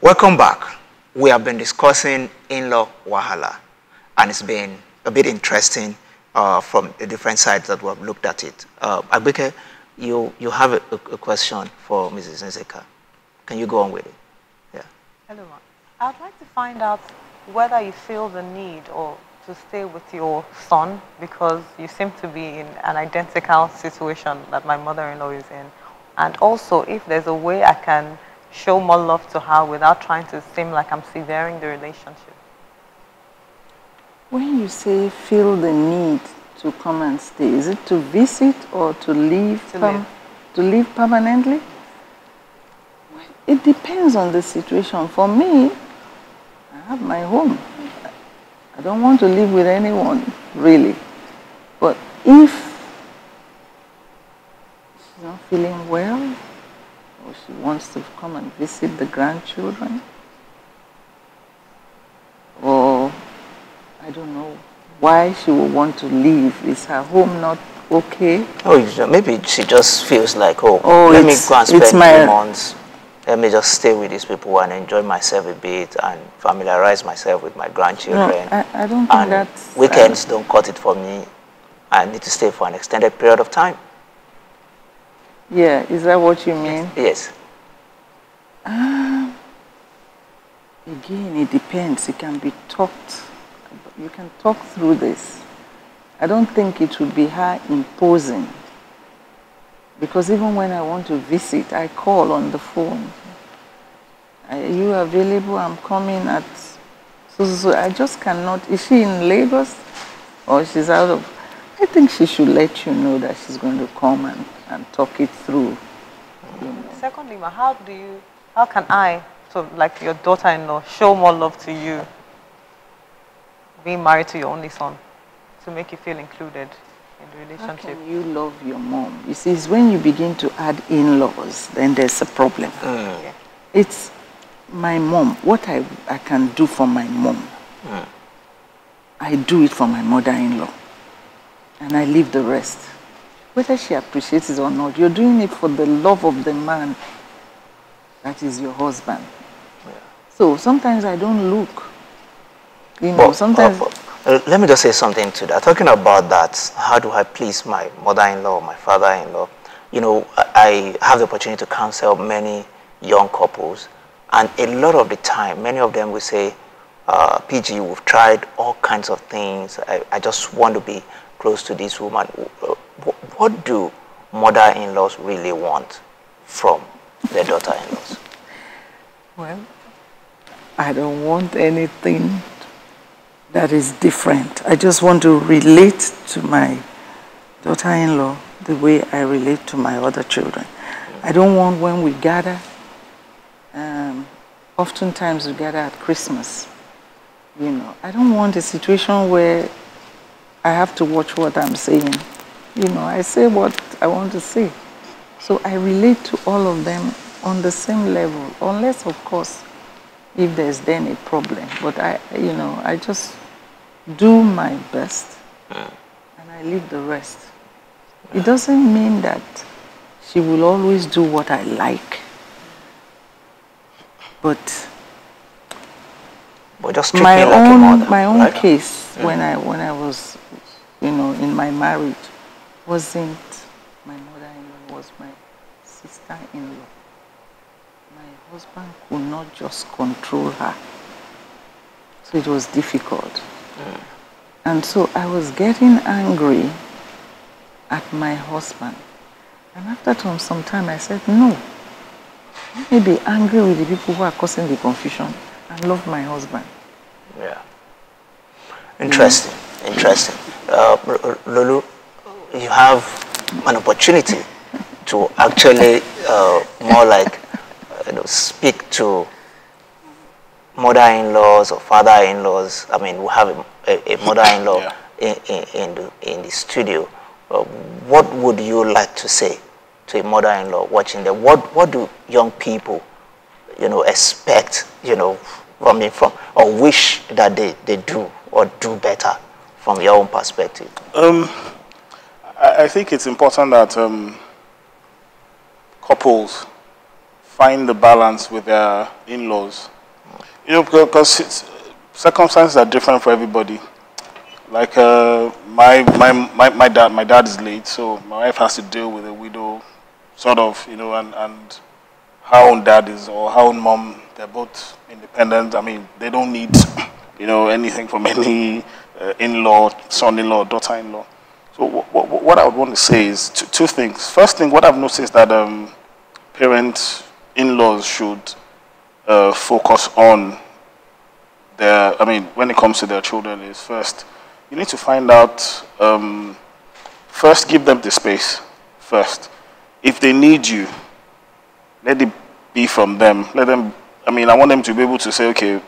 Welcome back. We have been discussing in-law wahala, and it's been a bit interesting from the different sides that we have looked at it. Agbeke, you have a question for Mrs. Nzeka. Can you go on with it? Yeah. Hello, ma'am. I'd like to find out whether you feel the need or to stay with your son, because you seem to be in an identical situation that my mother-in-law is in. And also, if there's a way I can show more love to her without trying to seem like I'm severing the relationship. When you say feel the need to come and stay, is it to visit or to live? To live permanently? Well, it depends on the situation. For me, I have my home. I don't want to live with anyone, really. But if she's not feeling well, or she wants to come and visit the grandchildren, or I don't know why she would want to leave. Is her home not okay? Oh, maybe she just feels like, let me go and spend 2 months. Let me just stay with these people and enjoy myself a bit and familiarize myself with my grandchildren. No, I don't think that's... Weekends don't cut it for me. I need to stay for an extended period of time. Yeah, is that what you mean? Yes. Again, it depends. It can be talked. You can talk through this. I don't think it would be her imposing. Because even when I want to visit, I call on the phone. Are you available? I'm coming at... So I just cannot... Is she in Lagos? Or she's out of... I think she should let you know that she's going to come and talk it through. You know. Secondly, how can I, so like your daughter-in-law, show more love to you, being married to your only son, to make you feel included in the relationship? How can you love your mom? You see, it's when you begin to add in-laws, then there's a problem. Yeah. It's my mom. What I can do for my mom, I do it for my mother-in-law. And I leave the rest. Whether she appreciates it or not, you're doing it for the love of the man that is your husband. Yeah. So sometimes I don't look. You know, sometimes... let me just say something to that. Talking about that, how do I please my mother-in-law, my father-in-law? You know, I have the opportunity to counsel many young couples, and a lot of the time, many of them will say, PG, we've tried all kinds of things. I just want to be close to this woman. What do mother-in-laws really want from their daughter-in-laws? Well, I don't want anything that is different. I just want to relate to my daughter-in-law the way I relate to my other children. I don't want when we gather, oftentimes we gather at Christmas, you know. I don't want a situation where I have to watch what I'm saying. You know, I say what I want to say. So I relate to all of them on the same level, unless, of course, if there's then a problem. But I just do my best and I leave the rest. It doesn't mean that she will always do what I like. But just treat me like a mother, my own case, when I was, you know, in my marriage, wasn't my mother-in-law, was my sister-in-law. My husband could not just control her. So it was difficult. And so I was getting angry at my husband. And after some time, I said, no. Let me be angry with the people who are causing the confusion and love my husband. Yeah. Interesting. Interesting. Lulu, you have an opportunity to actually more like speak to mother-in-laws or father-in-laws. I mean, we have a mother-in-law in the studio. What would you like to say to a mother-in-law watching them? What do young people, you know, expect, you know, from or wish that they do or do better from your own perspective? I think it's important that couples find the balance with their in-laws You know, because circumstances are different for everybody. Like my dad is late, so my wife has to deal with a widow, sort of, you know, and her own dad is, or her own mom, they're both independent. I mean, they don't need, you know, anything from any in-law, son-in-law, daughter-in-law. So what I would want to say is two things. First thing, what I've noticed is that parents, in-laws should focus on their, I mean, when it comes to their children, is first, you need to find out, first give them the space, first. If they need you, let it be from them. Let them, I mean, I want them to be able to say, okay,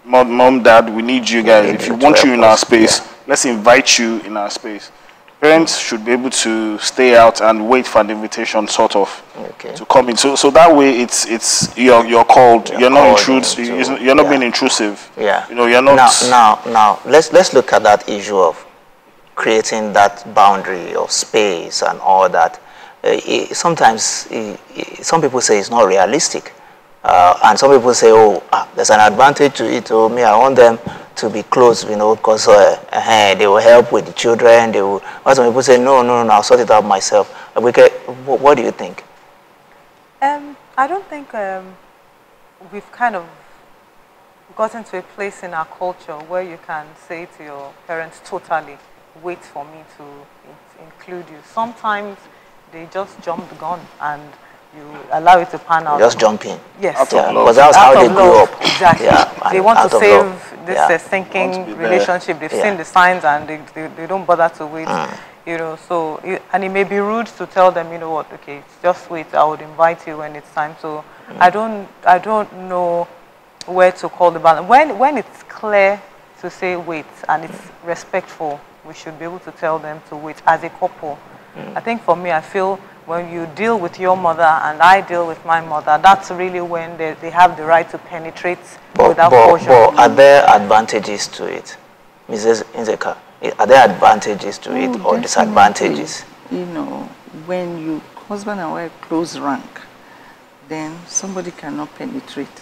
mom, dad, we need you guys. If you want you in our space, let's invite you in our space. Parents should be able to stay out and wait for an invitation, sort of, to come in. So that way, it's you're called. You're not intrusive. You're not being intrusive. Yeah. You know, you're not. Now, let's look at that issue of creating that boundary of space and all that. Sometimes some people say it's not realistic, and some people say, oh, there's an advantage to it. Oh, me, I want them to be close, you know, because they will help with the children. They will. Or some people say, no, I'll sort it out myself. What do you think? I don't think we've kind of gotten to a place in our culture where you can say to your parents, totally, wait for me to include you. Sometimes they just jump the gun and you allow it to pan out. Just jump in. Yes. Because that's how they grew up. Exactly. Yeah, they want to save this relationship. sinking relationship. They've seen the signs and they don't bother to wait. You know, so, and it may be rude to tell them, you know what, okay, just wait, I would invite you when it's time. So I don't know where to call the balance. When it's clear to say wait and it's respectful, we should be able to tell them to wait as a couple. I think for me, I feel when you deal with your mother and I deal with my mother, that's really when they have the right to penetrate without caution. But are there advantages to it, Mrs. Nzeka? Are there advantages to it or disadvantages? You know, when you husband and wife close rank, then somebody cannot penetrate.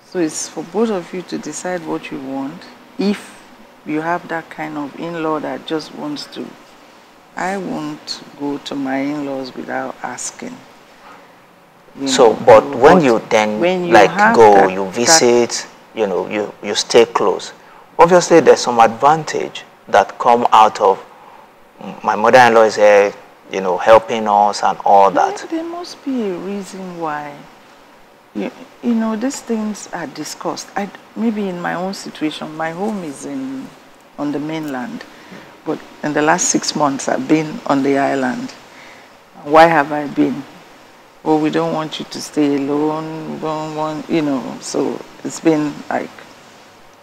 So it's for both of you to decide what you want. If you have that kind of in-law that just wants to, I won't go to my in-laws without asking. But when you go, you visit, you know, you stay close. Obviously, there's some advantage that come out of my mother-in-law is here, you know, helping us and all that. There must be a reason why. You know, these things are discussed. Maybe in my own situation, my home is on the mainland, but in the last 6 months, I've been on the island. Why have I been? Well, we don't want you to stay alone. We don't want, you know, so it's been like,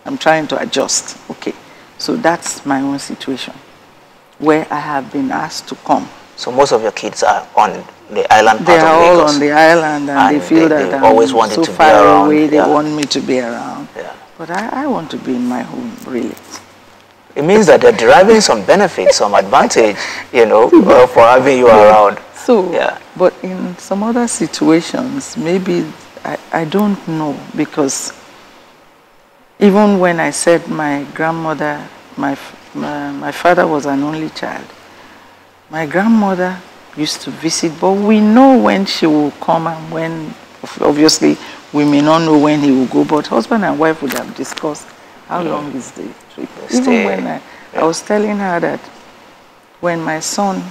I'm trying to adjust. Okay, so that's my own situation, where I have been asked to come. So most of your kids are on the island part of Lagos? They are all on the island, and they feel that I'm always wanted so to far be around. away, they want me to be around. Yeah. But I want to be in my home, really. It means that they're deriving some benefit, some advantage, you know, for having you around. So, but in some other situations, maybe, I don't know, because even when I said my grandmother, my father was an only child, my grandmother used to visit, but we know when she will come and when, obviously, we may not know when he will go, but husband and wife would have discussed how long is the trip. Even when I was telling her that when my son's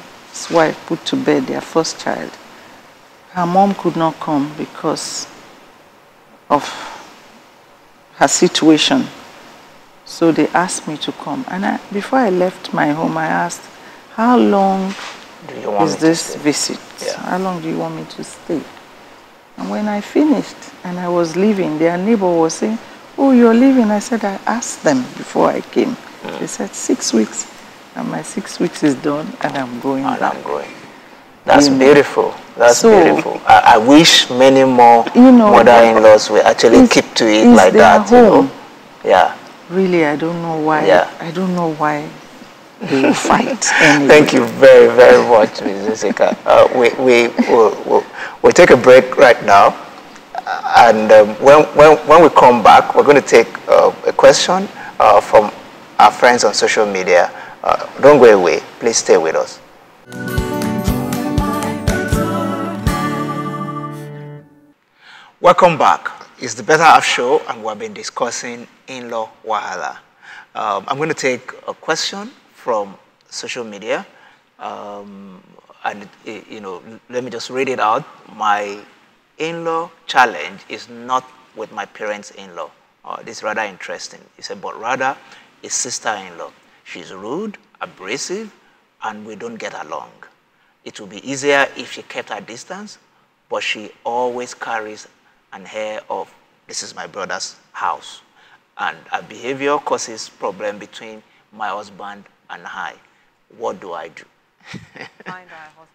wife put to bed their first child, her mom could not come because of her situation. So they asked me to come. And before I left my home, I asked, how long is this visit? Yeah. How long do you want me to stay? And when I finished and I was leaving, their neighbor was saying, oh, you're leaving? I said, I asked them before I came. They said 6 weeks. And my 6 weeks is done and I'm going back. I'm going. That's beautiful. That's beautiful. I wish many more mother-in-laws will actually keep to it like that. Home. You know? Yeah. Really, I don't know why. Yeah. I don't know why they will fight. Anyway. Thank you very, very much, Ms. Nzeka. We'll take a break right now. And when we come back, we're going to take a question from our friends on social media. Don't go away. Please stay with us. Welcome back. It's the Betterhalf show, and we've been discussing in-law wahala. I'm going to take a question from social media, and you know, let me just read it out. My in-law challenge is not with my parents' in-law. This is rather interesting. He said, but rather a sister-in-law. She's rude, abrasive, and we don't get along. It would be easier if she kept her distance, but she always carries an air of, this is my brother's house. And her behavior causes problem between my husband and I. What do I do? Find our husband.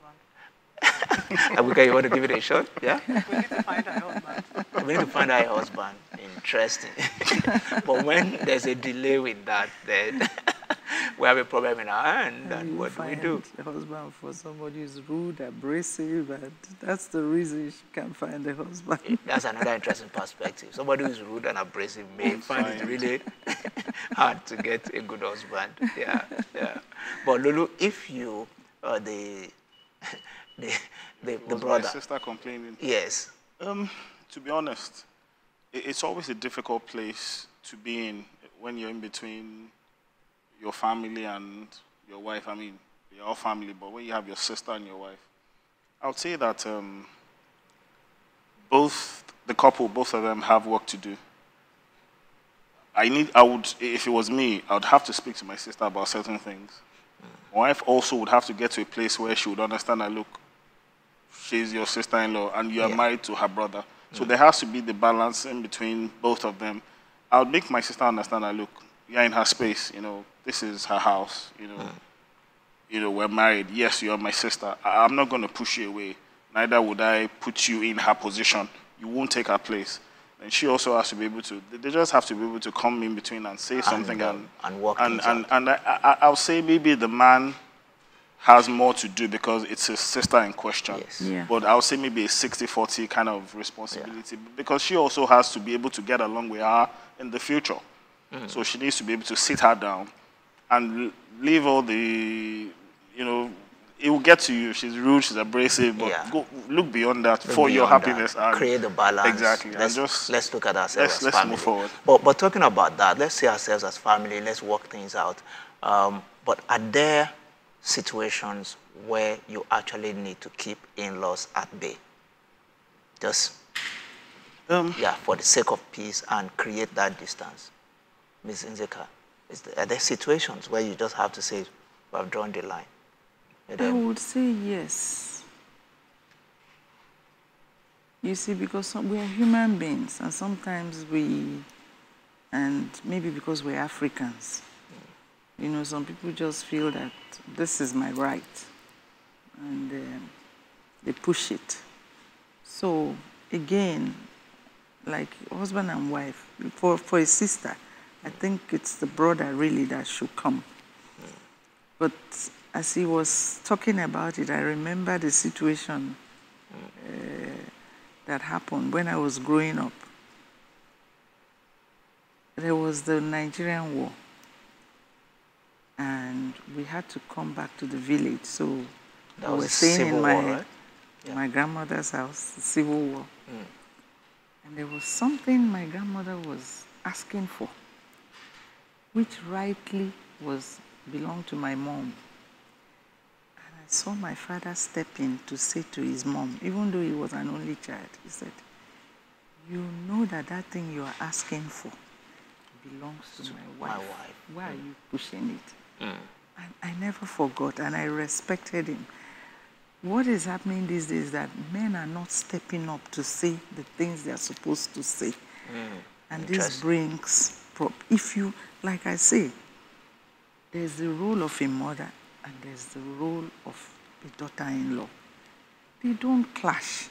Okay, you want to give it a shot? Yeah? We need to find our husband. We need to find our husband. Interesting. But when there's a delay with that, then we have a problem in our hand. And what do we do? A husband for somebody who's rude, abrasive, and that's the reason she can't find a husband. That's another interesting perspective. Somebody who's rude and abrasive may find it really hard to get a good husband. Yeah, yeah. But Lulu, if you are the brother, my sister complaining. Yes. To be honest, it's always a difficult place to be in when you're in between your family and your wife. I mean, you're all family, but when you have your sister and your wife, I would say that both of them have work to do. If it was me, I would have to speak to my sister about certain things. My wife also would have to get to a place where she would understand that, look, she's your sister-in-law and you are married to her brother. So there has to be the balance in between both of them. I would make my sister understand that, look, you're in her space, you know, this is her house, you know, we're married. Yes, you're my sister. I'm not going to push you away. Neither would I put you in her position. You won't take her place. And she also has to be able to, they just have to be able to come in between and say something and work and things out. I'll say maybe the man has more to do because it's his sister in question. Yes. Yeah. But I'll say maybe a 60-40 kind of responsibility because she also has to be able to get along with her in the future. So she needs to be able to sit her down and leave all the, you know, it will get to you. She's rude, she's abrasive, but go look beyond that for your happiness. And create the balance. Exactly. Let's look at ourselves as let's family. move forward. But talking about that, let's see ourselves as family. Let's work things out. But are there situations where you actually need to keep in-laws at bay? Just, for the sake of peace and create that distance. Ms. Nzeka, are there situations where you just have to say, we have drawn the line? I would say yes. You see, because we are human beings, and sometimes and maybe because we're Africans, you know, some people just feel that this is my right, and they push it. So again, like husband and wife, for a sister, I think it's the brother really that should come. But as he was talking about it, I remember the situation that happened when I was growing up. There was the Nigerian war, and we had to come back to the village. So that we was were staying in my grandmother's house, the Civil War. And there was something my grandmother was asking for, which rightly belonged to my mom. And I saw my father step in to say to his mom, even though he was an only child, he said, you know that thing you are asking for belongs to my wife. Why are you pushing it? And I never forgot, and I respected him. What is happening these days is that men are not stepping up to say the things they are supposed to say. And this brings, if you, like I say, there's the role of a mother and there's the role of a daughter-in-law. They don't clash.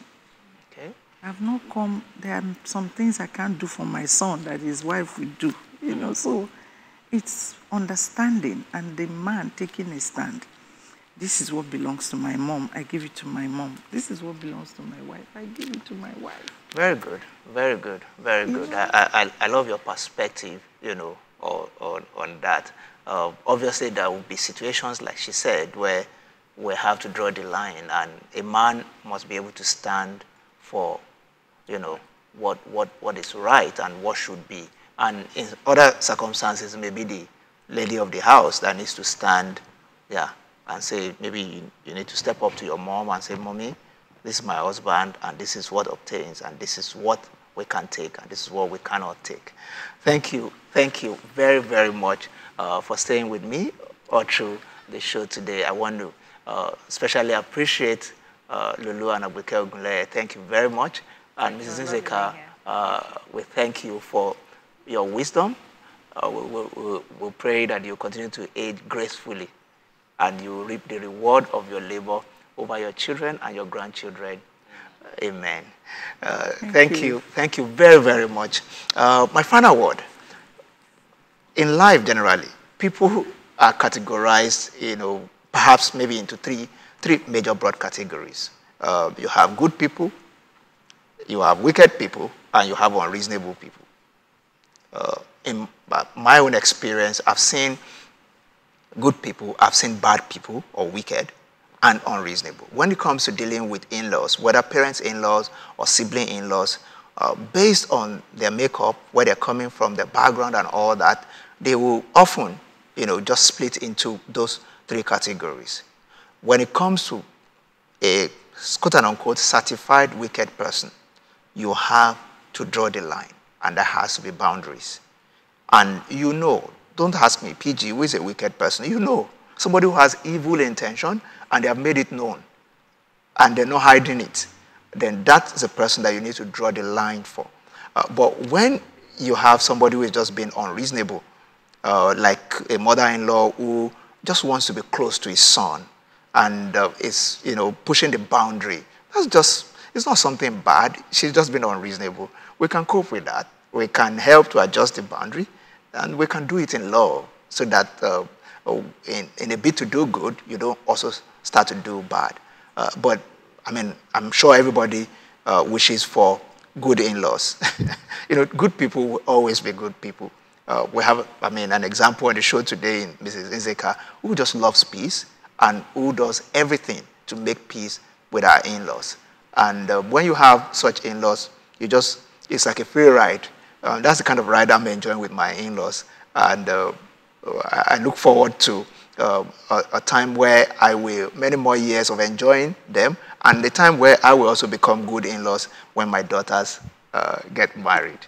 Okay. I've not come, there are some things I can't do for my son that his wife will do, you know, so it's understanding and the man taking a stand. This is what belongs to my mom. I give it to my mom. This is what belongs to my wife. I give it to my wife. Very good, very good, very good. I love your perspective, you know, on that. Obviously, there will be situations, like she said, where we have to draw the line, and a man must be able to stand for, you know, what is right and what should be. And in other circumstances, maybe the lady of the house that needs to stand, yeah, and say, maybe you need to step up to your mom and say, Mommy, this is my husband, and this is what obtains, and this is what we can take, and this is what we cannot take. Thank you very, very much for staying with me all through the show today. I want to especially appreciate Lulu and Abuke Ogunleye. Thank you very much. And Mrs. Nzeka, we thank you for your wisdom. We'll pray that you continue to age gracefully and you reap the reward of your labor over your children and your grandchildren. Amen. Thank you. Thank you very, very much. My final word. In life, generally, people are categorized, you know, perhaps maybe into three major broad categories. You have good people, you have wicked people, and you have unreasonable people. In my own experience, I've seen good people, I've seen bad people, or wicked, and unreasonable. When it comes to dealing with in-laws, whether parents in-laws or sibling in-laws, based on their makeup, where they're coming from, their background and all that, they will often, you know, just split into those three categories. When it comes to a quote-unquote certified wicked person, you have to draw the line, and there has to be boundaries. And you know, don't ask me, PG, who is a wicked person? You know, somebody who has evil intention and they have made it known and they're not hiding it, then that's a person that you need to draw the line for. But when you have somebody who is just being unreasonable, like a mother-in-law who just wants to be close to his son and is, you know, pushing the boundary, that's just, it's not something bad. She's just been unreasonable. We can cope with that. We can help to adjust the boundary, and we can do it in love so that in a bid to do good, you don't also start to do bad. But, I mean, I'm sure everybody wishes for good in-laws. You know, good people will always be good people. We have, I mean, an example on the show today in Mrs. Nzeka, who just loves peace and who does everything to make peace with our in-laws. And when you have such in-laws, you just, it's like a free ride. That's the kind of ride I'm enjoying with my in-laws. And I look forward to a time where I will, many more years of enjoying them, and the time where I will also become good in-laws when my daughters get married.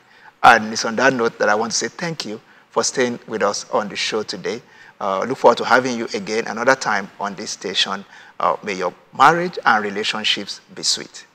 And it's on that note that I want to say thank you for staying with us on the show today. Look forward to having you again another time on this station. May your marriage and relationships be sweet.